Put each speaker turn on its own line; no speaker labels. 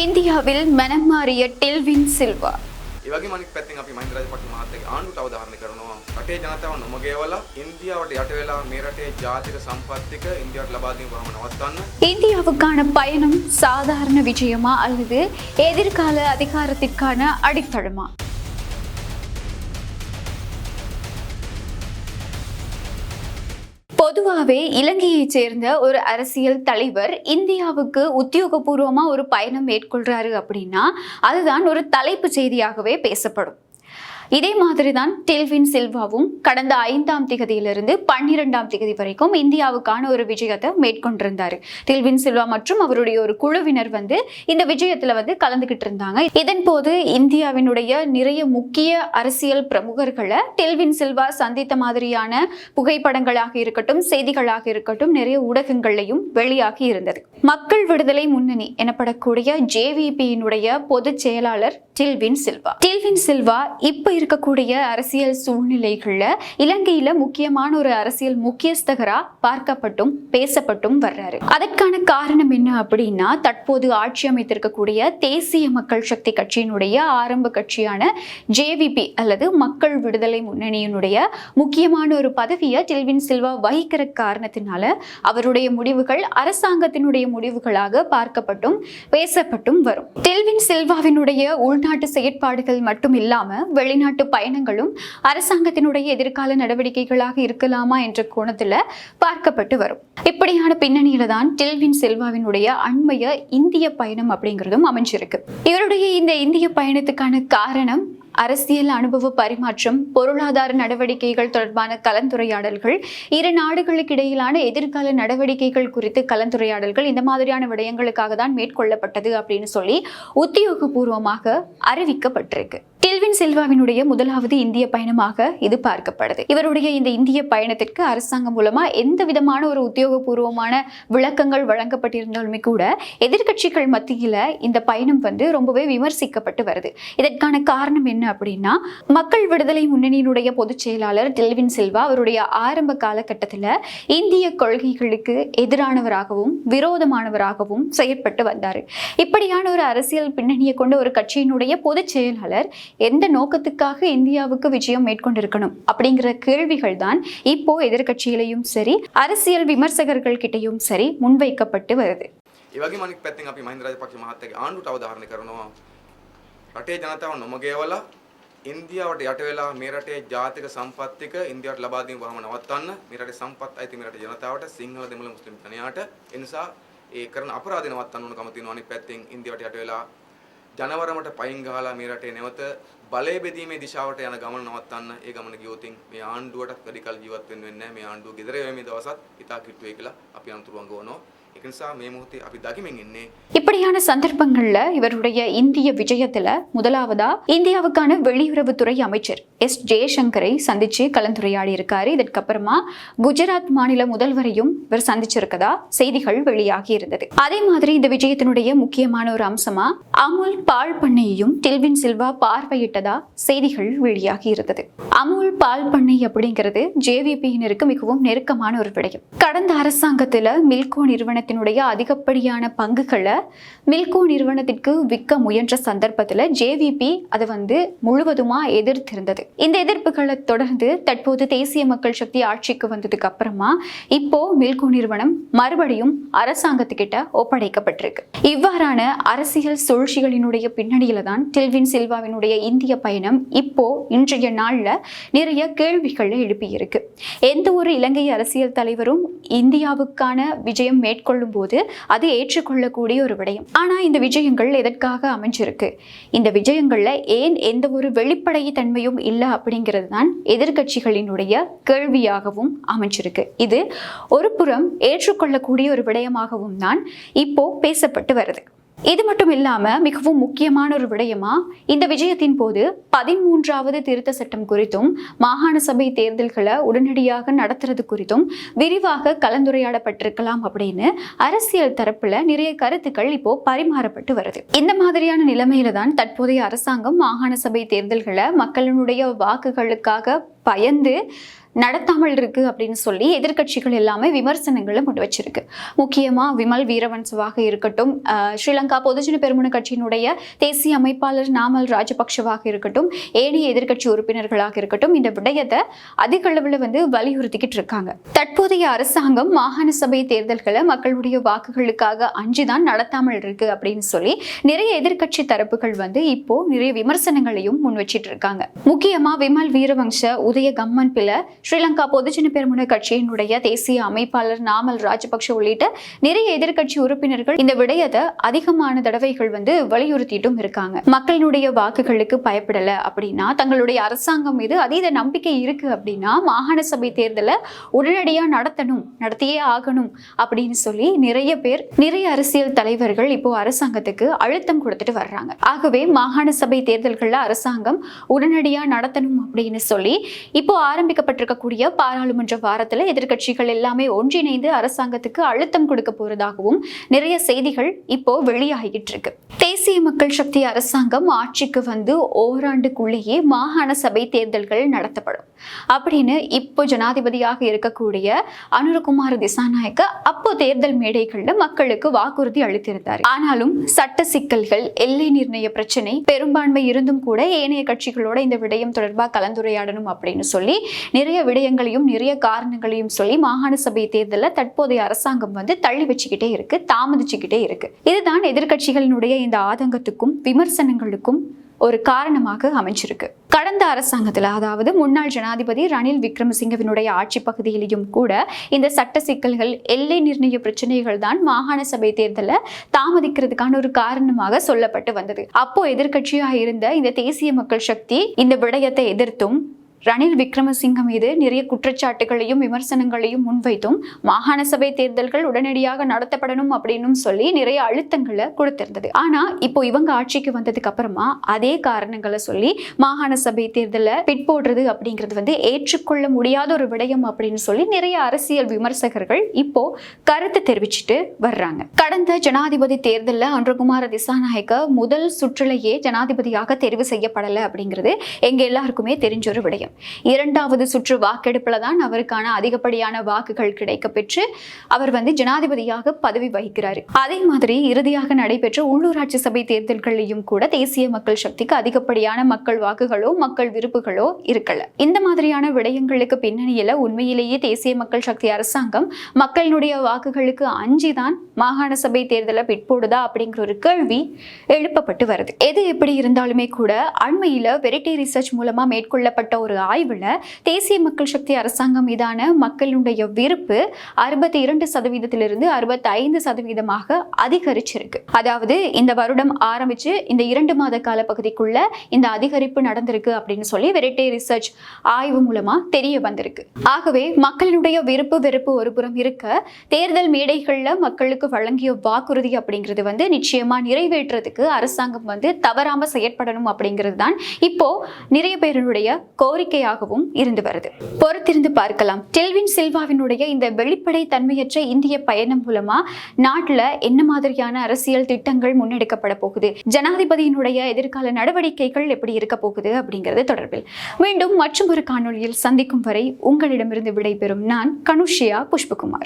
இந்தியாவில் மனம் மாறிய டெல்வின் சில்வா.
ඉවගේ මනික් පැත්තෙන් අපි මහින්ද රාජපක්ෂ මහත්තයාගේ ආණ්ඩුවට අවධාරණය කරනවා. රටේ ජනතාව නොමගේවලා ඉන්දියාවට යට වෙලා මේ රටේ ජාතික සම්පත් ටික ඉන්දියාවට ලබා දීම නවත්තන්න.
இந்தியாவுக்கான பயணம் சாதாரண விஜயமா அல்லது எதிர்கால அதிகாரத்திற்கான அடித்தளமா? பொதுவாகவே இலங்கையைச் சேர்ந்த ஒரு அரசியல் தலைவர் இந்தியாவுக்கு உத்தியோகபூர்வமா ஒரு பயணம் மேற்கொள்றாரு அப்படின்னா அதுதான் ஒரு தலைப்பு செய்தியாகவே பேசப்படும். இதே மாதிரிதான் டெல்வின் சில்வாவும் கடந்த 5ஆம் திகதியிலிருந்து 12ஆம் திகதி வரைக்கும் இந்தியாவுக்கான ஒரு விஜயத்தை மேற்கொண்டிருந்தாரு. டெல்வின் சில்வா மற்றும் அவருடைய ஒரு குழுவினர் இந்த விஜயத்துல கலந்துகிட்டு இருந்தாங்க. இதன் போது இந்தியாவினுடைய நிறைய முக்கிய அரசியல் பிரமுகர்களை டெல்வின் சில்வா சந்தித்த மாதிரியான புகைப்படங்களாக இருக்கட்டும், செய்திகளாக இருக்கட்டும், நிறைய ஊடகங்களையும் வெளியாகி இருந்தது. மக்கள் விடுதலை முன்னணி எனப்படக்கூடிய JVP-யினுடைய பொதுச் செயலாளர் டெல்வின் சில்வா இப்ப இருக்கக்கூடிய அரசியல் சூழ்நிலைகள்ல இலங்கையில முக்கியமான ஒரு அரசியல் முக்கியஸ்தகரா பார்க்கப்பட்டும் பேசப்பட்டும் வர்றாரு. அதற்கான காரணம் என்ன அப்படின்னா, தற்போது ஆட்சி அமைத்திருக்கக்கூடிய தேசிய மக்கள் சக்தி கட்சியினுடைய ஆரம்ப கட்சியான JVP அல்லது மக்கள் விடுதலை முன்னணியினுடைய முக்கியமான ஒரு பதவியை டெல்வின் சில்வா வகிக்கிற காரணத்தினால அவருடைய முடிவுகள் அரசாங்கத்தினுடைய முடிவுகளாக பார்க்கப்பட்டும் பேசப்பட்டும் வரும். டெல்வின் சில்வாவினுடைய உள்நாட்டு செயற்பாடுகள் மட்டும் இல்லாம வெளிநாட்டு பயணங்களும் அரசாங்கத்தினுடைய எதிர்கால நடவடிக்கைகளாக இருக்கலாமா என்ற கோணத்துல பார்க்கப்பட்டு வரும். இப்படியான பின்னணியில தான் டெல்வின் சில்வாவினுடைய அண்மைய இந்திய பயணம் அப்படிங்கிறதும் அமைஞ்சிருக்கு. இவருடைய இந்த இந்திய பயணத்துக்கான காரணம் அரசியல் அனுபவ பரிமாற்றம், பொருளாதார நடவடிக்கைகள் தொடர்பான கலந்துரையாடல்கள், இரு நாடுகளுக்கு இடையிலான எதிர்கால நடவடிக்கைகள் குறித்து கலந்துரையாடல்கள், இந்த மாதிரியான விடயங்களுக்காக தான் மேற்கொள்ளப்பட்டது அப்படின்னு சொல்லி உத்தியோகபூர்வமாக அறிவிக்கப்பட்டிருக்கு. டெல்வின் சில்வாவினுடைய முதலாவது இந்திய பயணமாக இது பார்க்கப்படுது. இவருடைய இந்த இந்திய பயணத்திற்கு அரசாங்கம் மூலமா எந்த விதமான ஒரு உத்தியோகபூர்வமான விளக்கங்கள் வழங்கப்பட்டிருந்தாலுமே கூட எதிர்கட்சிகள் மத்தியில இந்த பயணம் ரொம்பவே விமர்சிக்கப்பட்டு வருது. இதற்கான காரணம் என்ன அப்படின்னா, மக்கள் விடுதலை முன்னணியினுடைய பொதுச் செயலாளர் டெல்வின் சில்வா அவருடைய ஆரம்ப காலகட்டத்தில் இந்திய கொள்கைகளுக்கு எதிரானவராகவும் விரோதமானவராகவும் செயற்பட்டு வந்தார். இப்படியான ஒரு அரசியல் பின்னணியை கொண்ட ஒரு கட்சியினுடைய பொதுச் செயலாளர் எந்த நோக்கத்துக்காக இந்தியாவுக்கு விஜயம் மேற்கொண்டிருக்கணும் அப்படிங்கிற கேள்விகள் தான் இப்போ எதிர்கட்சியிலையும் சரி அரசியல் விமர்சகர்கள் கிட்டையும் சரி முன்வைக்கப்பட்டு வருது.
ඉවගේ මනික් පැත්තෙන් අපි මහින්ද රාජපක්ෂ මහත්තයාගේ ආණ්ඩුවට අවධාරණය කරනවා. රටේ ජනතාව නොමගේවලා ඉන්දියාවට යට වෙලා මේ රටේ ජාතික සම්පත් ටික ඉන්දියාවට ලබා දීම වහම නවත්තන්න. මේ රටේ සම්පත් අයිති මේ රටේ ජනතාවට, සිංහල දෙමළ මුස්ලිම් ජනයාට. ඒ නිසා ඒ කරන අපරාධය නවත්තන්න ඕන කම තියෙනවා. අනිත් පැත්තෙන් ඉන්දියාවට යට වෙලා ජනවරමට පයින් ගහලා මේ රටේ නැවත බලය බෙදීමේ දිශාවට යන ගමන නවත්තන්න. ඒ ගමන ගියොතින් මේ ආණ්ඩුවට වැඩි කල ජීවත් වෙන්න වෙන්නේ නැහැ. මේ ආණ්ඩුව ගෙදර යෑමේ දවසත් ඉතා කිට්ටුවේ කියලා අපි අනුතුරු අඟවනවා.
இப்படியான சந்தர்ப்பங்கள்ல இவருடைய இந்திய விஜயத்துல முதலாவதா இந்தியாவுக்கான வெளியுறவுத்துறை அமைச்சர் ஜெயசங்கரை சந்திச்சு கலந்துரையாடி இருக்காரு. இதற்கப்புறமா குஜராத் மாநில முதல்வரையும் இவர் சந்திச்சிருக்கதா செய்திகள் வெளியாகி இருந்தது. அதே மாதிரி இந்த விஜயத்தினுடைய முக்கியமான ஒரு அம்சமா அமுல் பால் பண்ணையையும் டெல்வின் சில்வா பார்வையிட்டதா செய்திகள் வெளியாகி இருந்தது. அமுல் பால் பண்ணை அப்படிங்கிறது JVP-யினருக்கு மிகவும் நெருக்கமான ஒரு விடயம். கடந்த அரசாங்கத்துல மில்கோ நிறுவனத்தினுடைய அதிகப்படியான பங்குகளை மில்கோ நிறுவனத்திற்கு விற்க முயன்ற சந்தர்ப்பத்தில் JVP அதை முழுவதுமா எதிர்த்திருந்தது. இந்த எதிர்ப்புகளை தொடர்ந்து தற்போது தேசிய மக்கள் சக்தி ஆட்சிக்கு வந்ததுக்கு அப்புறமா இப்போ மில்கோ நிறுவனம் மறுபடியும் அரசாங்கத்துக்கிட்ட ஒப்படைக்கப்பட்டிருக்கு. இவ்வாறான அரசியல் சூழ்ச்சிகளினுடைய பின்னணியில தான் டெல்வின் சில்வாவினுடைய இந்திய பயணம் இப்போ இன்றைய நாள்ல நிறைய கேள்விகளை எழுப்பியிருக்கு. எந்த ஒரு இலங்கை அரசியல் தலைவரும் இந்தியாவுக்கான விஜயம் மேற்கொள்ளும் போது அது ஏற்றுக்கொள்ளக்கூடிய ஒரு விடயம். ஆனா இந்த விஜயங்கள் எதற்காக அமைஞ்சிருக்கு, இந்த விஜயங்கள்ல ஏன் எந்த ஒரு வெளிப்படை தன்மையும் இல்லை அப்படிங்கிறது தான் எதிர்கட்சிகளினுடைய கேள்வியாகவும் அமைஞ்சிருக்கு. இது ஒரு புறம் ஏற்றுக்கொள்ளக்கூடிய ஒரு விடயமாகவும் தான் இப்போ பேசப்பட்டு வருது. இது மட்டும் இல்லாம மிகவும் முக்கியமான ஒரு விடயமா இந்த விஜயத்தின் போது 13வது திருத்த சட்டம் குறித்தும் மாகாண சபை தேர்தல்களை உடனடியாக நடத்துறது குறித்தும் விரிவாக கலந்துரையாடப்பட்டிருக்கலாம் அப்படின்னு அரசியல் தரப்புல நிறைய கருத்துக்கள் இப்போ பரிமாறப்பட்டு வருது. இந்த மாதிரியான நிலைமையில தான் தற்போதைய அரசாங்கம் மாகாண சபை தேர்தல்களை மக்களினுடைய வாக்குகளுக்காக பயந்து நடத்தாமல் இருக்கு அப்படின்னு சொல்லி எதிர்க்கட்சிகள் எல்லாமே விமர்சனங்களை முன் வச்சிருக்கு. முக்கியமா விமல் வீரவன்சவாக இருக்கட்டும், ஸ்ரீலங்கா பொதுஜன பெரமுன கட்சியினுடைய தேசிய அமைப்பாளர் நாமல் ராஜபக்ஷவாக இருக்கட்டும், ஏனைய எதிர்க்கட்சி உறுப்பினர்களாக இருக்கட்டும், இந்த விடயத்தை அதிக அளவில் வலியுறுத்திக்கிட்டு இருக்காங்க. தற்போதைய அரசாங்கம் மாகாண சபை தேர்தல்களை மக்களுடைய வாக்குகளுக்காக அஞ்சுதான் நடத்தாமல் இருக்கு அப்படின்னு சொல்லி நிறைய எதிர்க்கட்சி தரப்புகள் இப்போ நிறைய விமர்சனங்களையும் முன் வச்சிட்டு இருக்காங்க. முக்கியமா விமல் வீரவங்ச, உதய கம்மன் பில, ஸ்ரீலங்கா பொதுஜன பெரமுன கட்சியினுடைய தேசிய அமைப்பாளர் நாமல் ராஜபக்ஷ உள்ளிட்ட நிறைய எதிர்க்கட்சி உறுப்பினர்கள் இந்த விடயத்தை அதிகமான தடவைகள் வலியுறுத்திட்டும் இருக்காங்க. மக்களுடைய வாக்குகளுக்கு பயப்படல அப்படின்னா, தங்களுடைய அரசாங்கம் மீது அதீத நம்பிக்கை இருக்கு அப்படின்னா மாகாண சபை தேர்தலை உடனடியா நடத்தியே ஆகணும் அப்படின்னு சொல்லி நிறைய அரசியல் தலைவர்கள் இப்போ அரசாங்கத்துக்கு அழுத்தம் கொடுத்துட்டு வர்றாங்க. ஆகவே மாகாண சபை தேர்தல்கள்ல அரசாங்கம் உடனடியா நடத்தணும் அப்படின்னு சொல்லி இப்போ ஆரம்பிக்கப்பட்டிருக்கக்கூடிய பாராளுமன்ற வாரத்துல எதிர்க்கட்சிகள் எல்லாமே ஒன்றிணைந்து அரசாங்கத்துக்கு அழுத்தம் கொடுக்க போறதாகவும் நிறைய செய்திகள் இப்போ வெளியாகிட்டு இருக்கு. தேசிய மக்கள் சக்தி அரசாங்கம் ஆட்சிக்கு ஓராண்டுக்குள்ளேயே மாகாண சபை தேர்தல்கள் நடத்தப்படும் அப்படின்னு இப்போ ஜனாதிபதியாக இருக்கக்கூடிய அனுரகுமார திசாநாயக்க அப்போ தேர்தல் மேடைகள்ல மக்களுக்கு வாக்குறுதி அளித்திருந்தார். ஆனாலும் சட்ட சிக்கல்கள், எல்லை நிர்ணய பிரச்சனை பெரும்பான்மை இருந்தும் கூட ஏனைய கட்சிகளோட இந்த விடயம் தொடர்பாக கலந்துரையாடணும் அப்படின்னு சொல்லி நிறைய விடயங்களையும் நிறைய காரணங்களையும் சொல்லி மாகாண சபை தேர்தலை தற்போதைய அரசாங்கம் தள்ளி வச்சுக்கிட்டே இருக்கு, தாமதிச்சுக்கிட்டே இருக்கு. இதுதான் எதிர்க்கட்சிகளினுடைய இந்த ஆதங்கத்துக்கும் விமர்சனங்களுக்கும் ஒரு காரணமாக அமைஞ்சிருக்கு. கடந்த அரசாங்கத்தில், அதாவது முன்னாள் ஜனாதிபதி ரணில் விக்ரமசிங்கவினுடைய ஆட்சி பகுதியிலையும் கூட இந்த சட்ட சிக்கல்கள், எல்லை நிர்ணய பிரச்சனைகள் தான் மாகாண சபை தேர்தலை தாமதிக்கிறதுக்கான ஒரு காரணமாக சொல்லப்பட்டு வந்தது. அப்போ எதிர்க்கட்சியாக இருந்த இந்த தேசிய மக்கள் சக்தி இந்த விடயத்தை எதிர்த்தும் ரணில் விக்ரமசிங்க மீது நிறைய குற்றச்சாட்டுகளையும் விமர்சனங்களையும் முன்வைத்தும் மாகாண சபை தேர்தல்கள் உடனடியாக நடத்தப்படணும் அப்படின்னு சொல்லி நிறைய அழுத்தங்களை கொடுத்திருந்தது. ஆனா இப்போ இவங்க ஆட்சிக்கு வந்ததுக்கு அப்புறமா அதே காரணங்களை சொல்லி மாகாண சபை தேர்தலை பிற்போடுறது அப்படிங்கிறது ஏற்றுக்கொள்ள முடியாத ஒரு விடயம் அப்படின்னு சொல்லி நிறைய அரசியல் விமர்சகர்கள் இப்போ கருத்து தெரிவிச்சுட்டு வர்றாங்க. கடந்த ஜனாதிபதி தேர்தலில் அனுரகுமார திசாநாயக்க முதல் சுற்றுலையே ஜனாதிபதியாக தெரிவு செய்யப்படலை அப்படிங்கிறது எங்க எல்லாருக்குமே தெரிஞ்ச ஒரு விடயம். இரண்டாவது சுற்று வாக்கெடுப்புல தான் அவருக்கான அதிகப்படியான வாக்குகள் கிடைக்க பெற்று அவர் ஜனாதிபதியாக பதவி வகிக்கிறார். அதே மாதிரி இறுதியாக நடைபெற்ற உள்ளூராட்சி சபை தேர்தல்களையும் கூட தேசிய மக்கள் சக்திக்கு அதிகப்படியான மக்கள் வாக்குகளோ மக்கள் விருப்புகளோ இருக்கல. இந்த மாதிரியான விடயங்களுக்கு பின்னணியில உண்மையிலேயே தேசிய மக்கள் சக்தி அரசாங்கம் மக்களினுடைய வாக்குகளுக்கு அஞ்சிதான் மாகாண சபை தேர்தலை பிற்போடுதா அப்படிங்கிற ஒரு கேள்வி எழுப்பப்பட்டு வருது. எது எப்படி இருந்தாலுமே கூட அண்மையில வெரிட்டி ரிசர்ச் மூலமா மேற்கொள்ளப்பட்ட ஒரு ஆய்வுல தேசிய மக்கள் சக்தி அரசாங்கம் மீதான மக்களுடைய விருப்பு 62% 65% அதிகரிச்சிருக்கு. அதாவது இந்த வருடம் ஆரம்பிச்சு இந்த 2 மாத கால பகுதிக்குள்ள இந்த அதிகரிப்பு நடந்திருக்கு அப்படின்னு சொல்லி வெரிட்டி ரிசர்ச் ஆய்வு மூலமா தெரிய வந்திருக்கு. ஆகவே மக்களுடைய விருப்பு வெறுப்பு ஒரு புறம் இருக்க, தேர்தல் மேடைகள்ல மக்களுக்கு வழங்கிய வாக்குறுதி அப்படிங்கிறது நிச்சயமா நிறைவேற்றுறதுக்கு அரசாங்கம் தவறாம செயற்படணும் அப்படிங்கிறது தான் இப்போ நிறைய பேருடைய கோரிக்கையாகவும் இருந்து வருது. பொறுத்திருந்து பார்க்கலாம். டெல்வின் சில்வாவினுடைய இந்த வெளிப்படை தன்மையற்ற இந்திய பயணம் மூலமா நாட்டுல என்ன மாதிரியான அரசியல் திட்டங்கள் முன்னெடுக்கப்பட போகுது, ஜனாதிபதியினுடைய எதிர்கால நடவடிக்கைகள் எப்படி இருக்க போகுது அப்படிங்கிறது தொடர்பில் மீண்டும் மற்றும் ஒரு காணொளியில் சந்திக்கும் வரை உங்களிடமிருந்து விடைபெறும் நான் கனுஷியா புஷ்பகுமார்.